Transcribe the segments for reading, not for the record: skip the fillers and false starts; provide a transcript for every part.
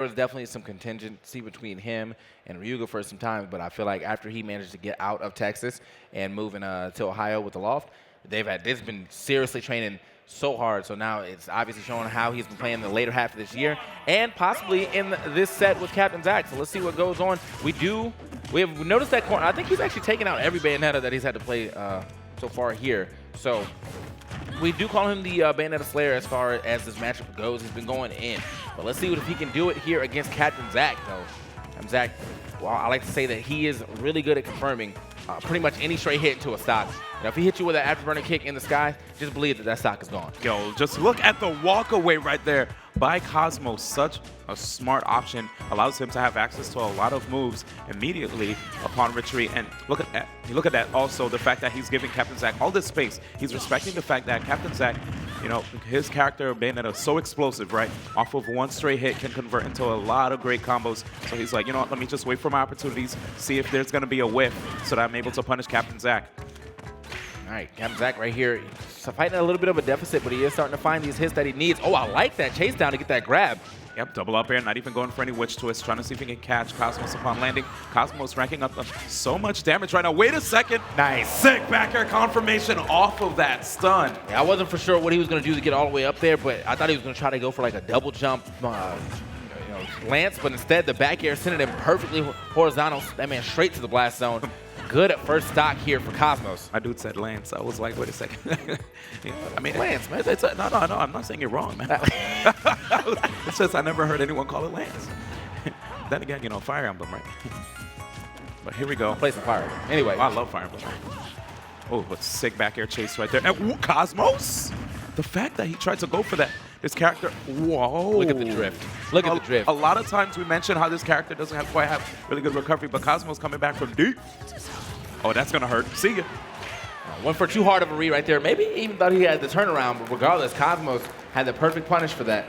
was definitely some contingency between him and Ryuga for some time, but I feel like after he managed to get out of Texas and moving to Ohio with the loft, they've been seriously training so hard. So now it's obviously showing how he's been playing the later half of this year and possibly in this set with Captain Zack. So let's see what goes on. We have noticed that corner. I think he's actually taken out every Bayonetta that he's had to play so far here. So we do call him the Bayonetta Slayer as far as this matchup goes. He's been going in. But let's see if he can do it here against Captain Zack, though. Zack, well, I like to say that he is really good at confirming pretty much any straight hit into a stock. If he hits you with an afterburner kick in the sky, just believe that that stock is gone. Yo, just look at the walk away right there by Cosmos. Such a smart option. Allows him to have access to a lot of moves immediately upon retreat. And look at that also, the fact that he's giving Captain Zack all this space. He's respecting the fact that Captain Zack, you know, his character Bayonetta is so explosive, right? Off of one straight hit can convert into a lot of great combos. So he's like, you know what, let me just wait for my opportunities, see if there's going to be a whiff so that I'm able to punish Captain Zack. All right, Captain Zack right here, he's fighting a little bit of a deficit, but he is starting to find these hits that he needs. Oh, I like that chase down to get that grab. Yep, double up air, not even going for any witch twist, trying to see if he can catch Cosmos upon landing. Cosmos ranking up so much damage right now. Wait a second. Nice. Sick back air confirmation off of that stun. Yeah, I wasn't for sure what he was going to do to get all the way up there, but I thought he was going to try to go for like a double jump lance, but instead the back air sent him perfectly horizontal. That man straight to the blast zone. Good at first stock here for Cosmos. My dude said Lance. I was like, wait a second. I mean, Lance, man. No, I'm not saying you're wrong, man. It's just I never heard anyone call it Lance. Then again, you know, Fire Emblem, right? But here we go. Play some Fire. Anyway. Oh, I love Fire Emblem. Oh, but sick back air chase right there. And, ooh, Cosmos? The fact that he tried to go for that. This character, whoa. Look at the drift. Look at the drift. A lot of times we mention how this character doesn't quite have really good recovery, but Cosmos coming back from deep. Oh, that's going to hurt. See ya. Went for too hard of a read right there. Maybe he even thought he had the turnaround, but regardless, Cosmos had the perfect punish for that.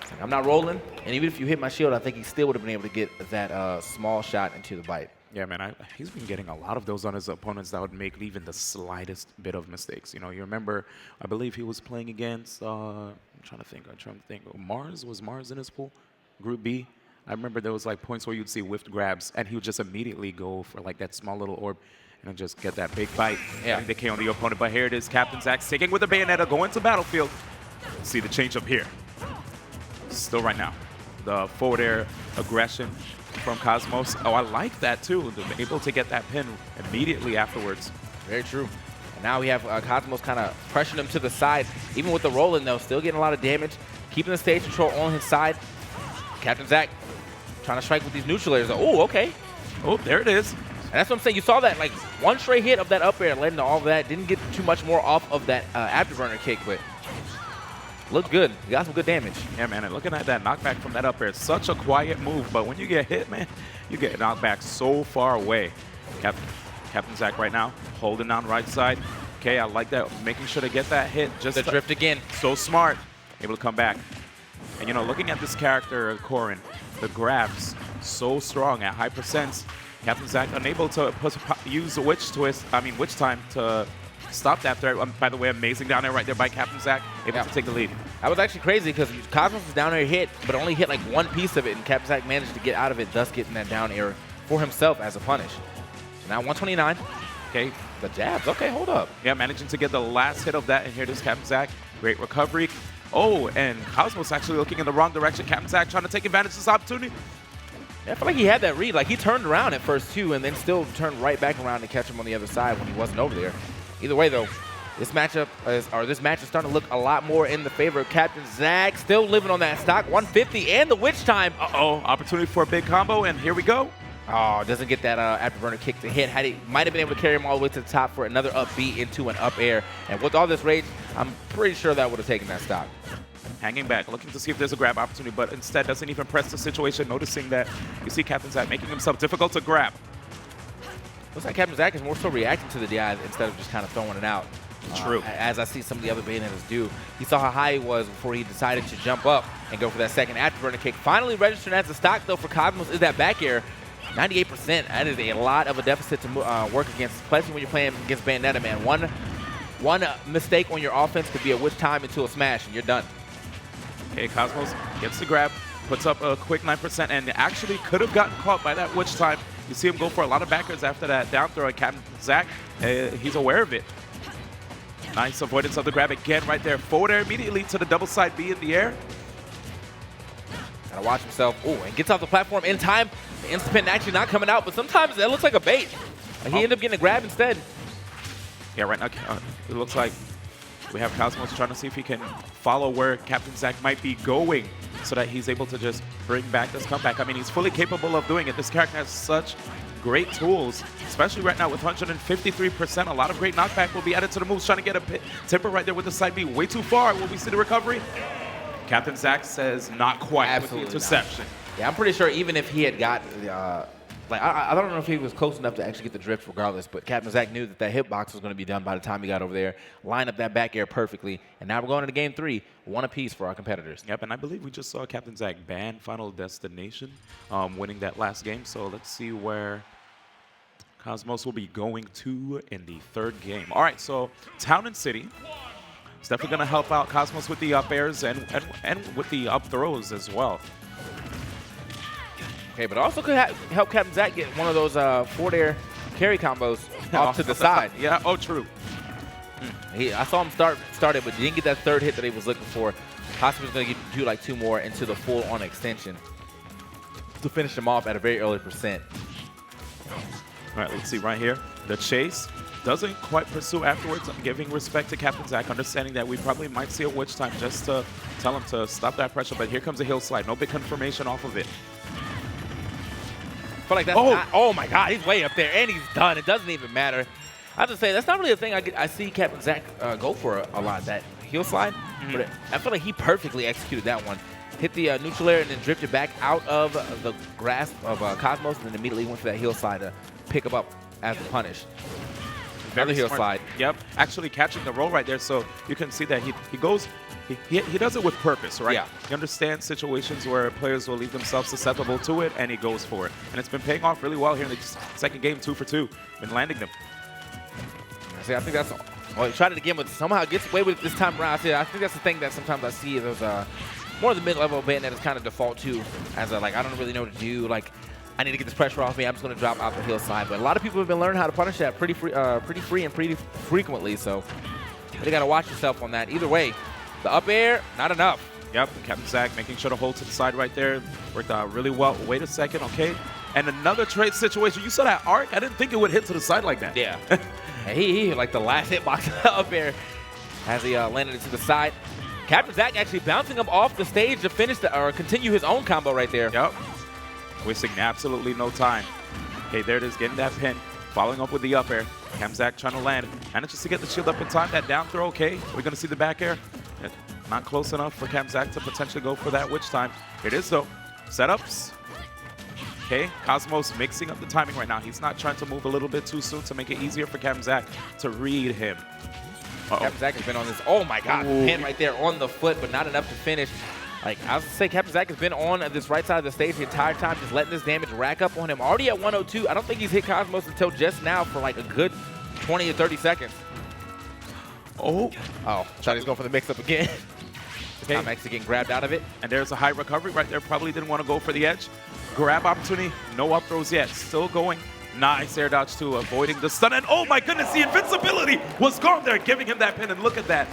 Like, I'm not rolling, and even if you hit my shield, I think he still would have been able to get that small shot into the bite. Yeah, man, he's been getting a lot of those on his opponents that would make even the slightest bit of mistakes. You know, you remember, I believe he was playing against, I'm trying to think. Mars? Was Mars in his pool? Group B? I remember there was like points where you'd see whiffed grabs, and he would just immediately go for like that small little orb and just get that big bite. Yeah. They KO on the opponent, but here it is, Captain Zack sticking with the Bayonetta, going to battlefield. See the change up here. Still right now. The forward air aggression from Cosmos. Oh, I like that too. They're able to get that pin immediately afterwards. Very true. And now we have Cosmos kind of pressuring him to the side. Even with the roll-in, though, still getting a lot of damage. Keeping the stage control on his side. Captain Zack trying to strike with these neutral airs. Oh, okay. Oh, there it is. And that's what I'm saying. You saw that, like, one straight hit of that up air led into all of that. Didn't get too much more off of that afterburner kick, but looked good. You got some good damage. Yeah, man, and looking at that knockback from that up air, it's such a quiet move, but when you get hit, man, you get knocked back so far away. Captain Zack right now, holding down right side. Okay, I like that, making sure to get that hit. Just the drift again. So smart, able to come back. And, you know, looking at this character, Corrin, the grabs, so strong at high percents. Captain Zack unable to use the witch time to stop that threat. By the way, amazing down there right there by Captain Zack, able to take the lead. That was actually crazy because Cosmos was down there hit, but only hit like one piece of it, and Captain Zack managed to get out of it, thus getting that down air for himself as a punish. So now 129. Okay, the jabs. Okay, hold up. Yeah, managing to get the last hit of that, and here it is, Captain Zack. Great recovery. Oh, and Cosmos actually looking in the wrong direction. Captain Zack trying to take advantage of this opportunity. Yeah, I feel like he had that read. Like, he turned around at first, too, and then still turned right back around to catch him on the other side when he wasn't over there. Either way, though, this match is starting to look a lot more in the favor of Captain Zack. Still living on that stock, 150 and the witch time. Uh-oh, opportunity for a big combo, and here we go. Oh, doesn't get that afterburner kick to hit. Might have been able to carry him all the way to the top for another up B into an up air. And with all this rage, I'm pretty sure that would have taken that stock. Hanging back, looking to see if there's a grab opportunity, but instead doesn't even press the situation, noticing that you see Captain Zack making himself difficult to grab. Looks like Captain Zack is more so reacting to the DI instead of just kind of throwing it out. True. As I see some of the other Bayonettas do. He saw how high he was before he decided to jump up and go for that second afterburner kick. Finally registered as a stock, though, for Cosmos is that back air. 98%. That is a lot of a deficit to work against, especially when you're playing against Bayonetta, man. One mistake on your offense could be a witch time into a smash, and you're done. Okay, Cosmos gets the grab, puts up a quick 9% and actually could have gotten caught by that witch time. You see him go for a lot of backers after that down throw, and Captain Zack, he's aware of it. Nice avoidance of the grab again right there. Forward air immediately to the double side B in the air. Gotta watch himself. Oh, and gets off the platform in time. The instant actually not coming out, but sometimes that looks like a bait. He ended up getting a grab instead. Yeah, right now it looks like we have Cosmos trying to see if he can follow where Captain Zack might be going so that he's able to just bring back this comeback. I mean, he's fully capable of doing it. This character has such great tools, especially right now with 153%. A lot of great knockback will be added to the moves, trying to get a temper right there with the side B. Way too far. Will we see the recovery? Captain Zack says not quite. Absolutely with the interception. Yeah, I'm pretty sure even if he had got, I don't know if he was close enough to actually get the drift regardless, but Captain Zack knew that that hitbox was going to be done by the time he got over there, line up that back air perfectly, and now we're going into game 3, one apiece for our competitors. Yep, and I believe we just saw Captain Zack ban Final Destination, winning that last game, so let's see where Cosmos will be going to in the 3rd game. All right, so Town and City. It's definitely going to help out Cosmos with the up airs and with the up throws as well. Okay, but also could help Captain Zack get one of those forward air carry combos off to the side. Yeah, oh, true. I saw him started, but he didn't get that 3rd hit that he was looking for. Possibly was going to do like 2 more into the full on extension to finish him off at a very early percent. All right, let's see right here. The chase doesn't quite pursue afterwards. I'm giving respect to Captain Zack, understanding that we probably might see a witch time just to tell him to stop that pressure. But here comes a heel slide. No big confirmation off of it. I feel like that's oh my God, he's way up there, and he's done. It doesn't even matter. I have to say, that's not really a thing I see Captain Zack go for a lot, that heel slide. But I feel like he perfectly executed that one. Hit the neutral air and then drifted back out of the grasp of Cosmos, and then immediately went for that heel slide to pick him up as the punish. Another heel slide. Yep, actually catching the roll right there, so you can see that he goes, he does it with purpose, right? Yeah. He understands situations where players will leave themselves susceptible to it, and he goes for it. And it's been paying off really well here in the 2nd game, 2 for 2. Been landing them. See, I think that's, well, he tried it again, but somehow gets away with it this time around. See, I think that's the thing that sometimes I see is more of the mid-level band that is kind of default to, as like, I don't really know what to do. Like, I need to get this pressure off me. I'm just going to drop out the heel slide. But a lot of people have been learning how to punish that pretty free and pretty frequently. So you got to watch yourself on that. Either way, the up air, not enough. Yep, Captain Zack making sure to hold to the side right there. Worked out really well. Wait a second, okay. And another trade situation. You saw that arc? I didn't think it would hit to the side like that. Yeah. And he like the last hitbox up air as he landed it to the side. Captain Zack actually bouncing him off the stage to finish or continue his own combo right there. Yep. Wasting absolutely no time. Okay, there it is, getting that pin. Following up with the up air. Captain Zack trying to land. Manages to get the shield up in time. That down throw, okay. We're going to see the back air. Not close enough for Captain Zack to potentially go for that witch time. It is, though. Setups. Okay, Cosmos mixing up the timing right now. He's not trying to move a little bit too soon to make it easier for Captain Zack to read him. Captain Zack has been on this, oh my God, pin right there on the foot, but not enough to finish. Like, I was going to say, Captain Zack has been on this right side of the stage the entire time, just letting this damage rack up on him. Already at 102. I don't think he's hit Cosmos until just now for like a good 20 or 30 seconds. Oh, thought he was going for the mix-up again. Okay. I'm actually getting grabbed out of it. And there's a high recovery right there. Probably didn't want to go for the edge. Grab opportunity. No up throws yet. Still going. Nice air dodge too, avoiding the stun. And oh my goodness, the invincibility was gone there, giving him that pin. And look at that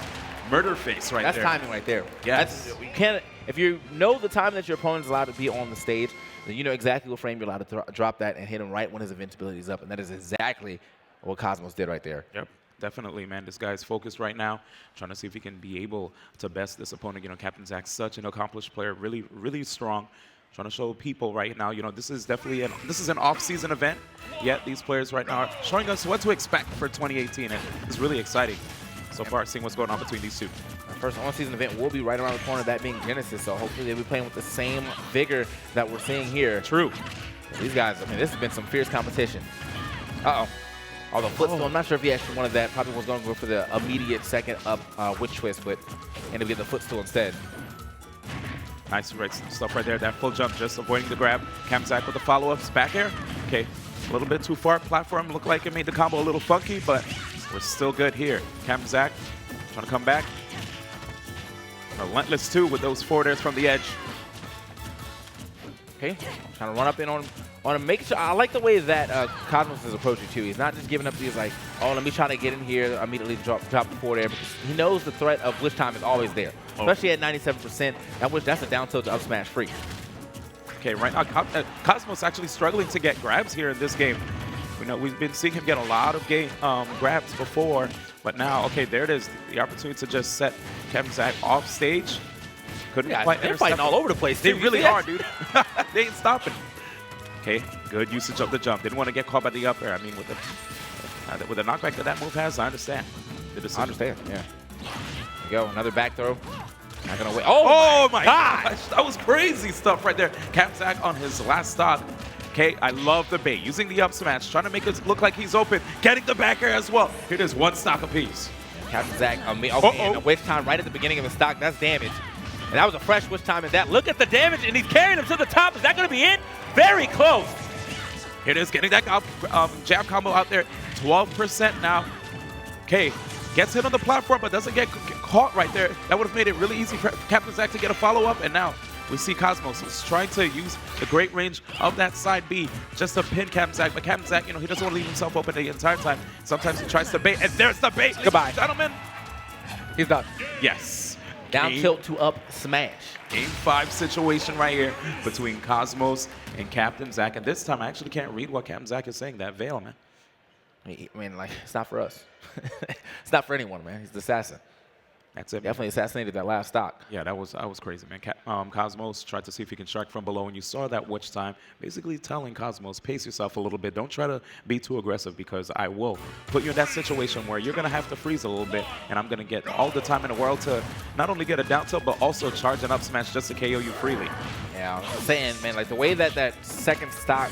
murder face right there. That's timing right there. Yes. You can't, if you know the time that your opponent's allowed to be on the stage, then you know exactly what frame you're allowed to drop that and hit him right when his invincibility is up. And that is exactly what Cosmos did right there. Yep. Definitely, man. This guy's focused right now, trying to see if he can be able to best this opponent. You know, Captain Zack's such an accomplished player, really, really strong. Trying to show people right now, you know, this is definitely an off-season event. Yet these players right now are showing us what to expect for 2018, and it's really exciting so far seeing what's going on between these two. Our first on-season event will be right around the corner, that being Genesis. So hopefully they'll be playing with the same vigor that we're seeing here. True. These guys, I mean, this has been some fierce competition. Although footstool, I'm not sure if he actually wanted that. Probably was going to go for the immediate second up witch twist, but ended up getting the footstool instead. Nice stuff right there. That full jump, just avoiding the grab. Captain Zack with the follow-ups. Back air. Okay, a little bit too far. Platform looked like it made the combo a little funky, but we're still good here. Captain Zack trying to come back. Relentless too with those forward airs from the edge. Okay, trying to run up in on him. Make sure. I like the way that Cosmos is approaching too. He's not just giving up these like, oh, let me try to get in here, immediately drop the forward air, because he knows the threat of Wish Time is always there, especially at 97%. That's a down tilt to up smash free. Okay, right now Cosmos actually struggling to get grabs here in this game. We've been seeing him get a lot of grabs before, but now, okay, there it is. The opportunity to just set Captain Zack off stage. Couldn't quite they're fighting all over the place. They really are, dude. They ain't stopping. Okay, good usage of the jump. Didn't want to get caught by the up air. I mean, with the knockback that move has, I understand. I understand, yeah. There you go, another back throw. Not gonna wait. Oh my gosh, that was crazy stuff right there. Captain Zack on his last stock. Okay, I love the bait. Using the up smash, trying to make it look like he's open. Getting the back air as well. Here it is, one stock apiece. Captain Zack, and a Wish Time right at the beginning of the stock. That's damage. And that was a fresh Wish Time in that. Look at the damage, and he's carrying him to the top. Is that going to be it? Very close. Here it is, getting that jab combo out there. 12% now. Okay, gets hit on the platform, but doesn't get caught right there. That would have made it really easy for Captain Zack to get a follow-up, and now we see Cosmos is trying to use the great range of that side B just to pin Captain Zack. But Captain Zack, he doesn't want to leave himself open the entire time. Sometimes he tries to bait, and there's the bait. Goodbye. Gentlemen. He's done. Yes. Down tilt to up smash. Game 5 situation right here between Cosmos and Captain Zack. And this time, I actually can't read what Captain Zack is saying. That veil, man. I mean, like, it's not for us. It's not for anyone, man. He's the assassin. That's it. Definitely assassinated that last stock. Yeah, that was crazy, man. Cosmos tried to see if he can strike from below, and you saw that Witch Time basically telling Cosmos, pace yourself a little bit. Don't try to be too aggressive, because I will put you in that situation where you're going to have to freeze a little bit, and I'm going to get all the time in the world to not only get a down tilt, but also charge an up smash just to KO you freely. Yeah, I'm saying, man, like the way that second stock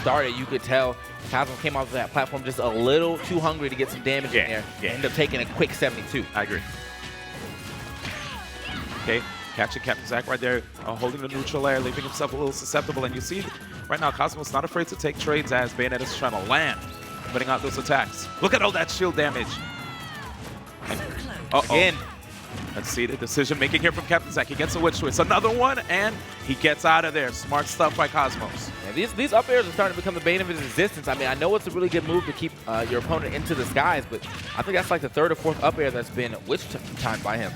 started, you could tell Cosmos came off of that platform just a little too hungry to get some damage in there. Yeah. Ended up taking a quick 72. I agree. Okay, catching Captain Zack right there, holding the neutral air, leaving himself a little susceptible. And you see right now, Cosmos not afraid to take trades as Bayonetta is trying to land, putting out those attacks. Look at all that shield damage. And, Again. Let's see the decision making here from Captain Zack. He gets a witch twist, another one, and he gets out of there. Smart stuff by Cosmos. Yeah, these up airs are starting to become the bane of his existence. I mean, I know it's a really good move to keep your opponent into the skies, but I think that's like the third or fourth up air that's been witch time by him.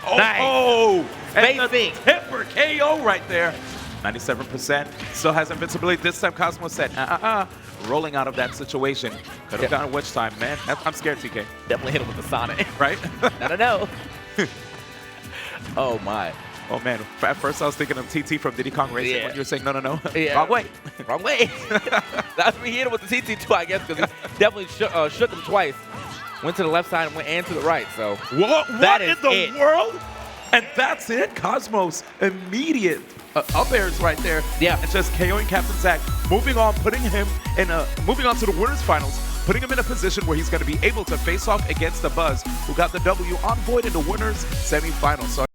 Oh, nice. Oh, and the Facing. tipper KO right there. 97%, still has invincibility. This time Cosmos said, rolling out of that situation. Could have gotten Witch Time, man. I'm scared, TK. Definitely hit him with the Sonic. Right? I don't know. Oh, my. Oh, man. At first, I was thinking of TT from Diddy Kong Racing when you were saying, no. Yeah. Wrong way. Wrong way. That's me hitting with the TT, too, I guess, because he definitely shook him twice. Went to the left side and went and to the right, so. What in the world? And that's it. Cosmos, immediate up airs right there. Yeah. And just KOing Captain Zack, moving on, moving on to the winners finals, putting him in a position where he's going to be able to face off against the Buzz, who got the W on Void in the winners semifinals. So